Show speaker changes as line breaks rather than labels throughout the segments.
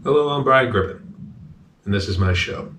Hello, I'm Brian Griffin, and this is my show.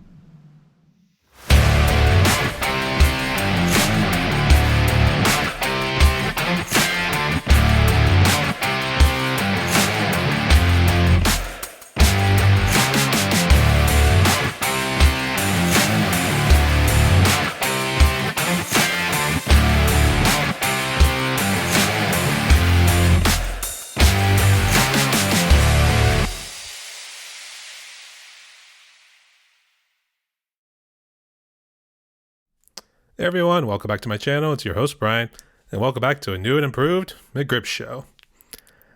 Hey everyone, welcome back to my channel. It's your host Brian, and welcome back to a new and improved McGribbs Show.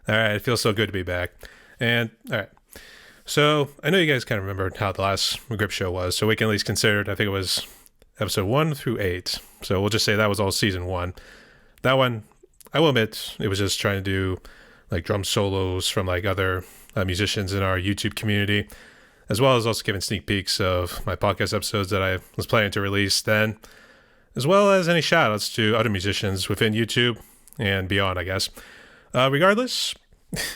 Alright, it feels so good to be back. And, alright, so I know you guys kind of remember how the last McGribbs Show was, so we can at least consider it. I think it was episode 1 through 8, so we'll just say that was all season 1. That one, I will admit, it was just trying to do like drum solos from like other musicians in our YouTube community, as well as also giving sneak peeks of my podcast episodes that I was planning to release then, as well as any shoutouts to other musicians within YouTube and beyond, I guess. Regardless,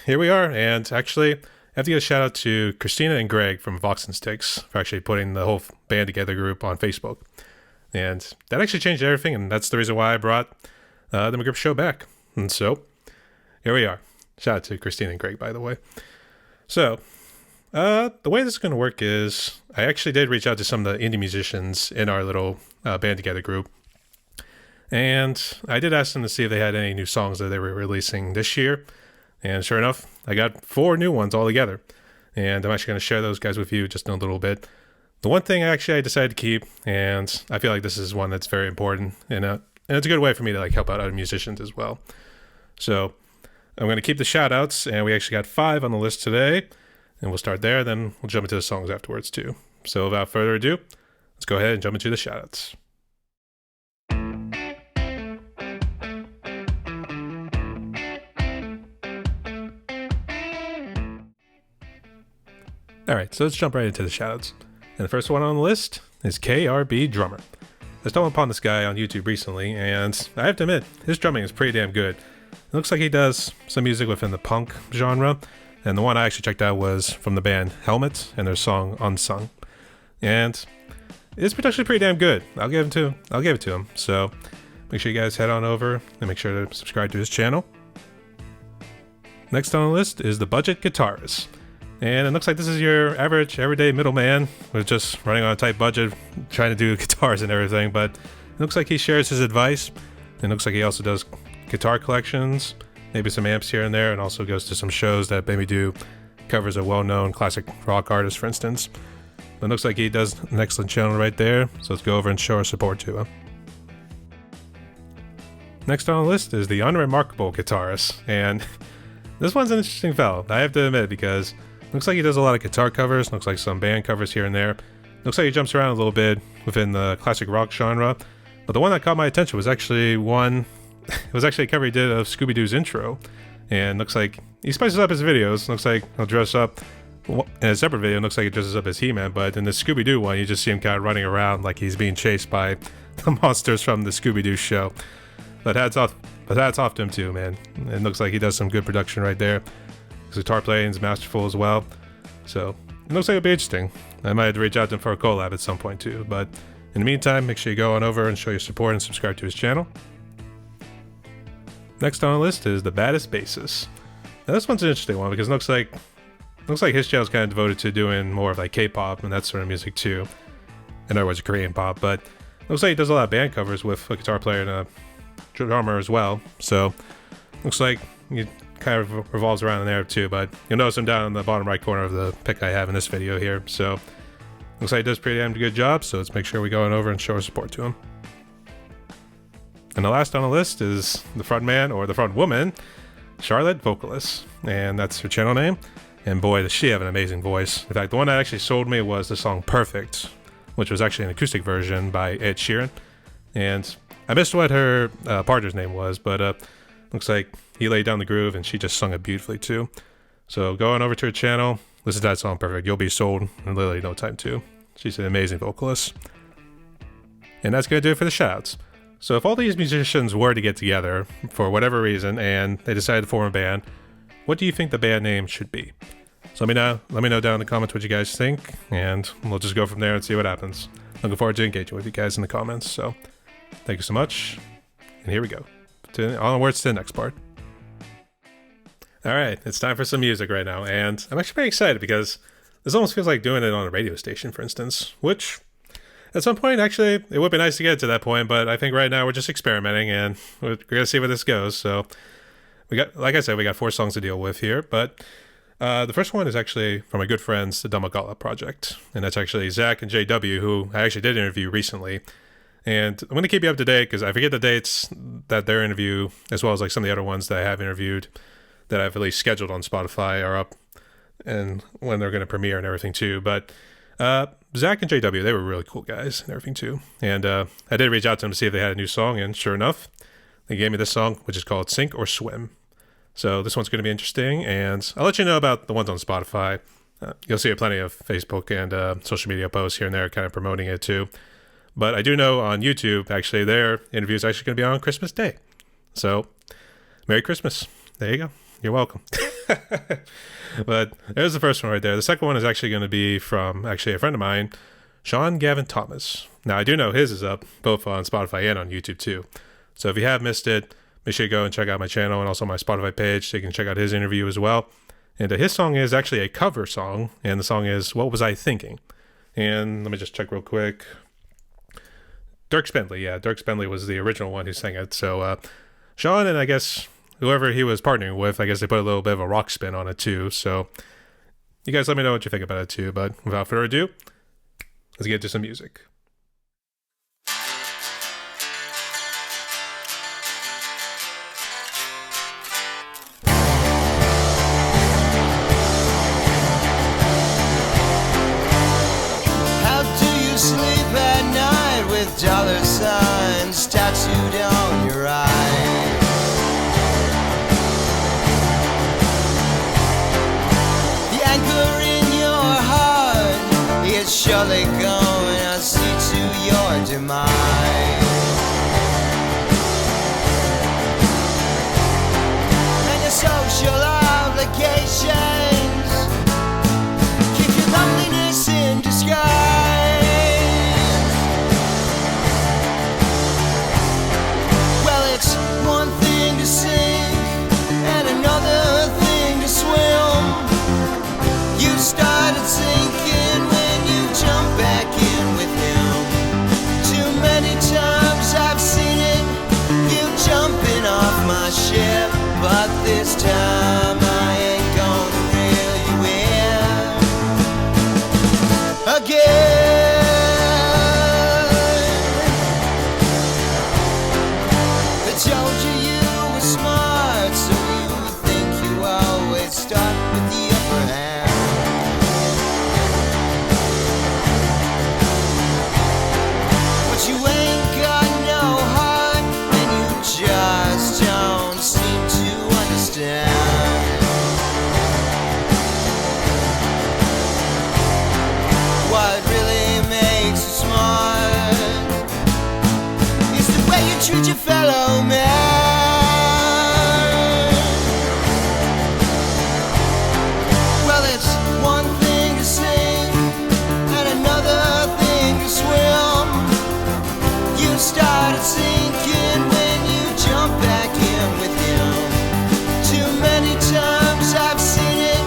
here we are, and actually, I have to give a shout out to Christina and Greg from Vox and Sticks for actually putting the whole band together group on Facebook. And that actually changed everything, and that's the reason why I brought the McGribbs Show back. And so, here we are. Shout out to Christina and Greg, by the way. So, the way this is going to work is I actually did reach out to some of the indie musicians in our little band together group, and I did ask them to see if they had any new songs that they were releasing this year, and sure enough, I got 4 new ones all together, and I'm actually going to share those guys with you just in a little bit. The one thing I decided to keep, and I feel like this is one that's very important, and it's a good way for me to like help out other musicians as well. So I'm going to keep the shout outs, and we actually got 5 on the list today. And we'll start there, then we'll jump into the songs afterwards too. So without further ado, let's go ahead and jump into the shoutouts. Alright, so let's jump right into the shoutouts. And the first one on the list is KRB Drummer. I stumbled upon this guy on YouTube recently, and I have to admit, his drumming is pretty damn good. It looks like he does some music within the punk genre. And the one I actually checked out was from the band Helmet and their song Unsung. And it's actually pretty damn good. I'll give it to him. So make sure you guys head on over and make sure to subscribe to his channel. Next on the list is the Budget Guitarist. And it looks like this is your average, everyday middleman with just running on a tight budget, trying to do guitars and everything. But it looks like he shares his advice. And it looks like he also does guitar collections, maybe some amps here and there, and also goes to some shows that maybe do covers of well-known classic rock artists, for instance. But it looks like he does an excellent channel right there, so let's go over and show our support to him. Next on the list is the Unremarkable Guitarist, and this one's an interesting fellow, I have to admit, because it looks like he does a lot of guitar covers, looks like some band covers here and there. Looks like he jumps around a little bit within the classic rock genre, but the one that caught my attention was actually it was actually a cover he did of Scooby-Doo's intro, and looks like he spices up his videos. Looks like he'll dress up in a separate video. It looks like he dresses up as He-Man, but in the Scooby-Doo one, you just see him kind of running around like he's being chased by the monsters from the Scooby-Doo show. But hats off to him too, man. It looks like he does some good production right there. His guitar playing is masterful as well, so it looks like it'll be interesting. I might have to reach out to him for a collab at some point too, but in the meantime, make sure you go on over and show your support and subscribe to his channel. Next on the list is the Baddest Bassist. Now this one's an interesting one because it looks like his channel is kind of devoted to doing more of like K-pop and that sort of music too. In other words, Korean pop, but it looks like he does a lot of band covers with a guitar player and a drummer as well. So looks like he kind of revolves around in there too, but you'll notice him down in the bottom right corner of the pic I have in this video here. So looks like he does a pretty damn good job, so let's make sure we go on over and show our support to him. And the last on the list is the front man, or the front woman, Charlotte Vocalist, and that's her channel name. And boy, does she have an amazing voice. In fact, the one that actually sold me was the song Perfect, which was actually an acoustic version by Ed Sheeran. And I missed what her partner's name was, but looks like he laid down the groove and she just sung it beautifully too. So go on over to her channel, listen to that song Perfect. You'll be sold in literally no time too. She's an amazing vocalist. And that's going to do it for the shoutouts. So if all these musicians were to get together for whatever reason and they decided to form a band, what do you think the band name should be? So let me know down in the comments what you guys think, and we'll just go from there and see what happens. Looking forward to engaging with you guys in the comments. So thank you so much, and here we go. Onwards to the next part. All right, it's time for some music right now, and I'm actually very excited because this almost feels like doing it on a radio station, for instance, which at some point, actually, it would be nice to get to that point, but I think right now we're just experimenting, and we're going to see where this goes. So like I said, we got 4 songs to deal with here, but the first one is actually from my good friends, the Damagala Project, and that's actually Zach and JW, who I actually did interview recently. And I'm going to keep you up to date because I forget the dates that their interview, as well as like some of the other ones that I have interviewed that I've at least scheduled on Spotify are up, and when they're going to premiere and everything too. But Zach and JW, they were really cool guys and everything too. And I did reach out to them to see if they had a new song, and sure enough, they gave me this song, which is called Sink or Swim. So this one's going to be interesting, and I'll let you know about the ones on Spotify. You'll see plenty of Facebook and social media posts here and there kind of promoting it too. But I do know on YouTube, actually, their interview is actually going to be on Christmas Day. So, Merry Christmas. There you go. You're welcome. But there's the first one right there. The second one is actually going to be from actually a friend of mine, Sean Gavin Thomas. Now, I do know his is up both on Spotify and on YouTube too. So if you have missed it, make sure you go and check out my channel and also my Spotify page so you can check out his interview as well. And his song is actually a cover song, and the song is What Was I Thinking? And let me just check real quick. Dirk Spendley was the original one who sang it. So Sean and I guess whoever he was partnering with, I guess they put a little bit of a rock spin on it too. So you guys let me know what you think about it too. But without further ado, let's get to some music.
Dollar signs tattooed on your eyes. The anchor in your heart is surely going to see to your demise. And your social obligations keep your loneliness in disguise. One thing to sing and another thing to swim. You started sinking when you jumped back in with him. Too many times I've seen it, you jumping off my ship, but this time I ain't gonna reel you in again. Told you you were smart, so you think you always start with the upper hand. But you ain't got no heart, and you just don't seem to understand what really makes you smart is the way you treat your fellow man. Well, it's one thing to sing and another thing to swim. You started sinking when you jumped back in with him. Too many times I've seen it,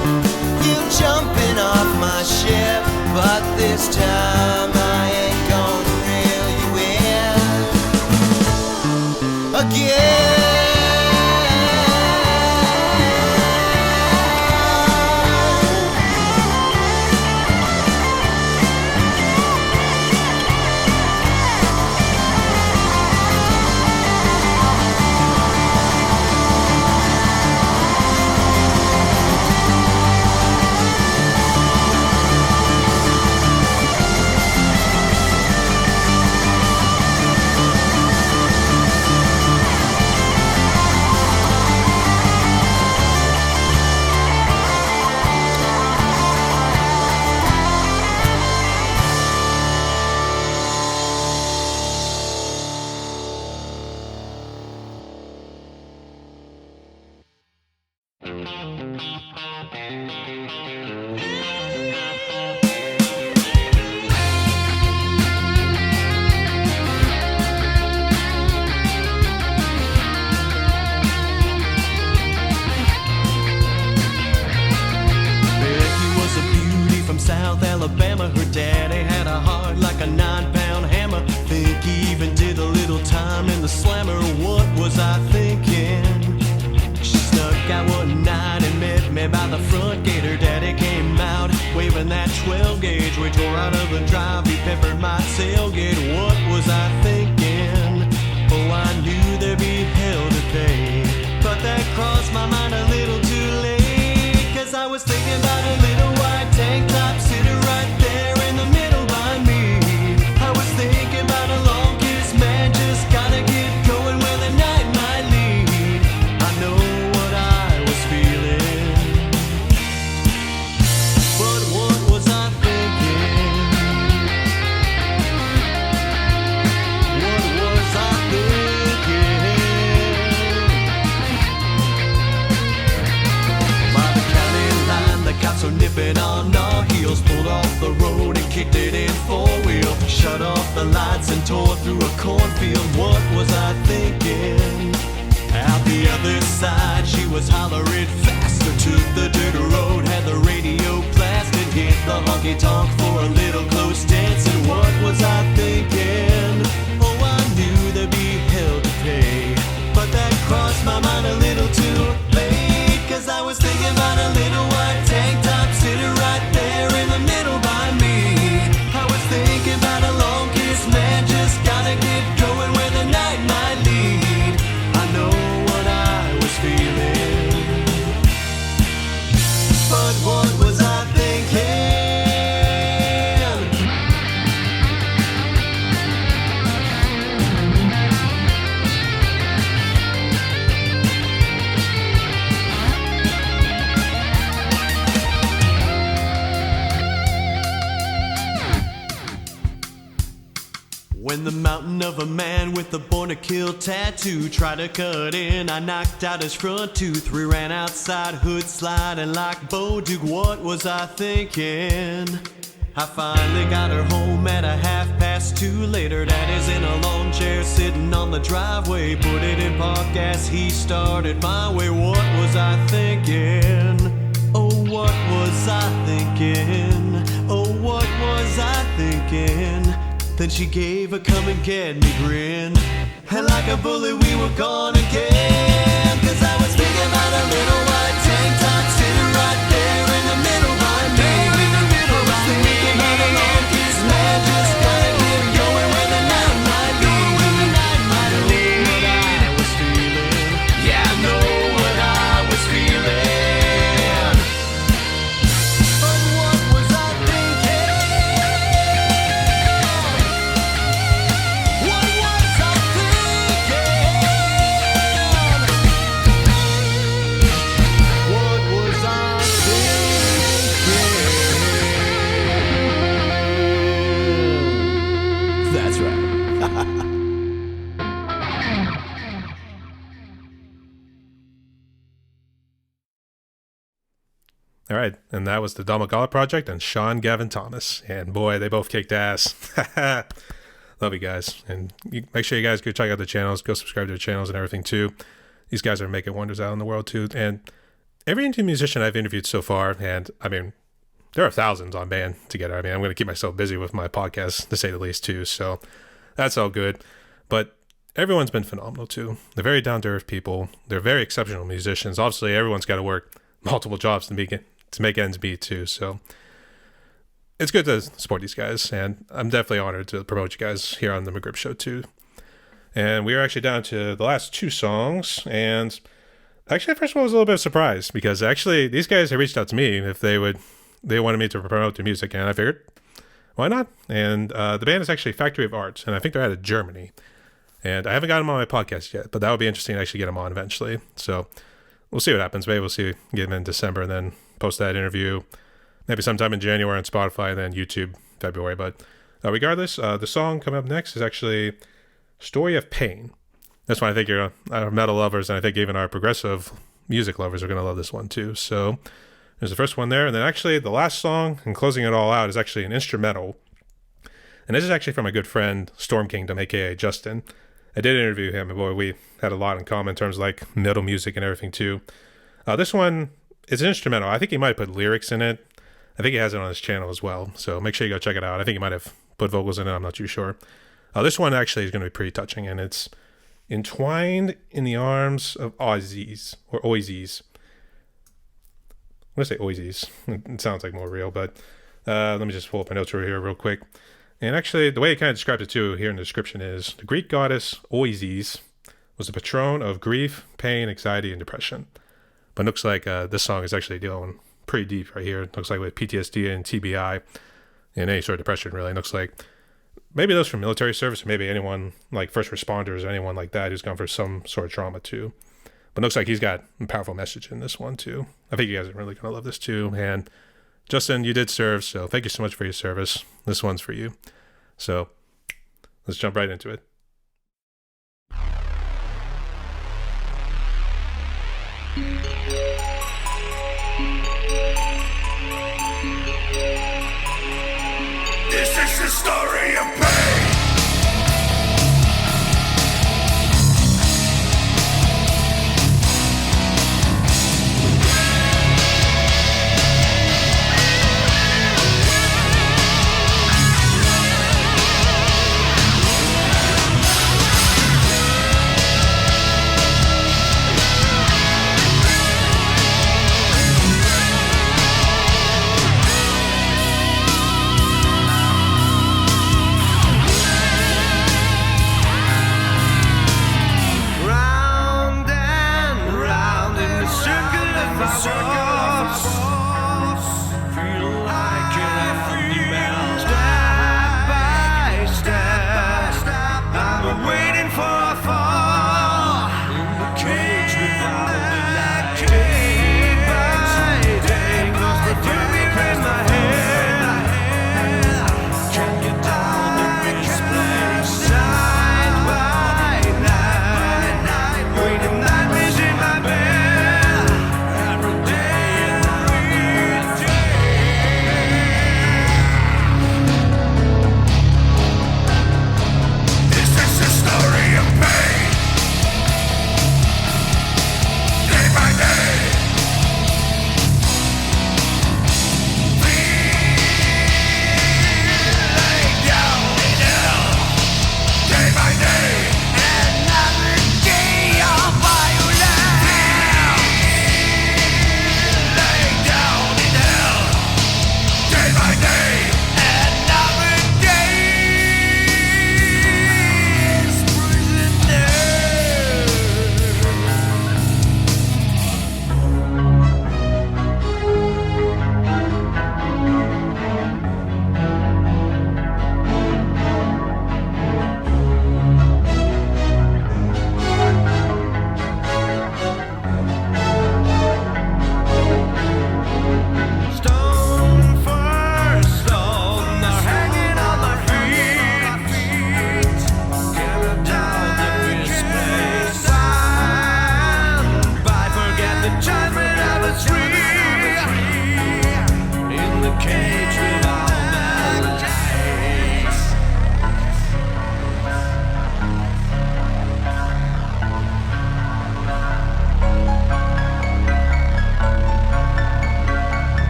you jumping off my ship, but this time I ain't gonna reel you in again. South Alabama. Her daddy had a heart like a 9-pound hammer. Think he even did a little time in the slammer. What was I thinking? She snuck out one night and met me by the front gate. Her daddy came out waving that 12 gauge. We tore out of the drive, he peppered my tailgate. What was I thinking? Oh, I knew there'd be hell to pay, but that crossed my mind a little too late. Cause I was thinking about a little white tank top sitting right there in the middle by me. I was thinking about a long kiss, man, just gotta get going where the night might lead. I know what I was feeling, but what was I thinking? What was I thinking? By the county line, the cops were nipping on our heels, pulled off the road and kicked it in four-wheel, shut off the lights and tore through a cornfield. What was I thinking? Out the other side, she was hollering faster, took the dirt road, had the radio blasted, hit the honky-tonk for a little close dancing. What was I thinking? Oh, I knew there'd be hell to pay, but that crossed my mind a little too late. Cause I was thinking about a little white tank top sitting right there in the middle by me. I was thinking about a long kiss, man, just gotta get going where the night might lead. I know what I was feeling, but what was I thinking? When the mountain of a man with a born to kill tattoo tried to cut in, I knocked out his front tooth. We ran outside, hood sliding like Bo Duke. What was I thinking? I finally got her home at a 2:30 later. Daddy's in a lawn chair sitting on the driveway. Put it in park as he started my way. What was I thinking? Oh, what was I thinking? Oh, what was I thinking? Then she gave a come and get me grin, and like a bullet we were gone again. Cause I was thinking about a little white tank top sitting right there in the middle by me. I was thinking about a long kiss, man, just gotta get going where the night might lead. I know what I was feeling, yeah, I know what I was feeling, but what was I thinking? What was I thinking? What was I thinking? That's right.
All right, and that was the Domagala Project and Sean Gavin Thomas. And boy, they both kicked ass. Love you guys. And make sure you guys go check out the channels, go subscribe to the channels and everything too. These guys are making wonders out in the world too. And every indie musician I've interviewed so far, and I mean, there are thousands on band together. I mean, I'm going to keep myself busy with my podcast, to say the least, too. So that's all good. But everyone's been phenomenal, too. They're very down-to-earth people. They're very exceptional musicians. Obviously, everyone's got to work multiple jobs to make ends meet, too. So it's good to support these guys. And I'm definitely honored to promote you guys here on the McGribbs Show, too. And we are actually down to the last two songs. And actually, the first one was a little bit of a surprise, because actually these guys had reached out to me if they wanted me to promote their music, and I figured, why not? And the band is actually Factory of Arts, and I think they're out of Germany. And I haven't got them on my podcast yet, but that would be interesting to actually get them on eventually. So we'll see what happens. Maybe we'll get them in December and then post that interview maybe sometime in January on Spotify and then YouTube February. But regardless, the song coming up next is actually Story of Pain. That's why I think you're our metal lovers, and I think even our progressive music lovers are going to love this one too. So there's the first one there, and then actually the last song and closing it all out is actually an instrumental. And this is actually from my good friend Storm Kingdom, aka Justin. I did interview him, and boy, we had a lot in common in terms of like metal music and everything too. This one is an instrumental. I think he might put lyrics in it. I think he has it on his channel as well, so make sure you go check it out. I think he might have put vocals in it, I'm not too sure. This one actually is going to be pretty touching, and it's Entwined in the Arms of Aussies, or Oisies. I'm going to say Oisies. It sounds like more real, but let me just pull up my notes over here real quick. And actually, the way it kind of describes it too here in the description is, the Greek goddess Oisies was the patron of grief, pain, anxiety, and depression. But it looks like this song is actually going pretty deep right here. It looks like with PTSD and TBI and any sort of depression, really. It looks like maybe those from military service, or maybe anyone like first responders or anyone like that who's gone for some sort of trauma too. But it looks like he's got a powerful message in this one too. I think you guys are really going to love this too. And Justin, you did serve, so thank you so much for your service. This one's for you. So let's jump right into it.
This is the story of pain.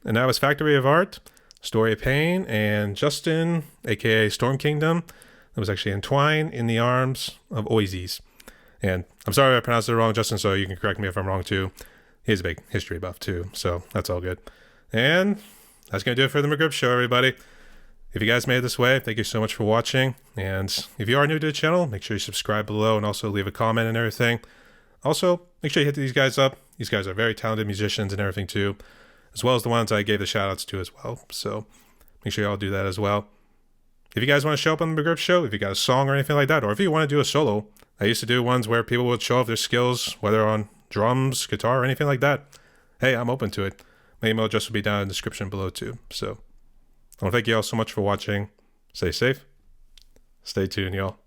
And that was Factory of Art, Story of Pain, and Justin, aka Storm Kingdom, that was actually entwined in the arms of Oasis. And I'm sorry if I pronounced it wrong, Justin, so you can correct me if I'm wrong too. He's a big history buff too, so that's all good. And that's going to do it for the McGribbs Show, everybody. If you guys made it this way, thank you so much for watching. And if you are new to the channel, make sure you subscribe below and also leave a comment and everything. Also, make sure you hit these guys up. These guys are very talented musicians and everything too, as well as the ones I gave the shoutouts to as well. So make sure you all do that as well. If you guys want to show up on the McGribbs Show, if you got a song or anything like that, or if you want to do a solo, I used to do ones where people would show off their skills, whether on drums, guitar, or anything like that. Hey, I'm open to it. My email address will be down in the description below too. So I want to thank you all so much for watching. Stay safe. Stay tuned, y'all.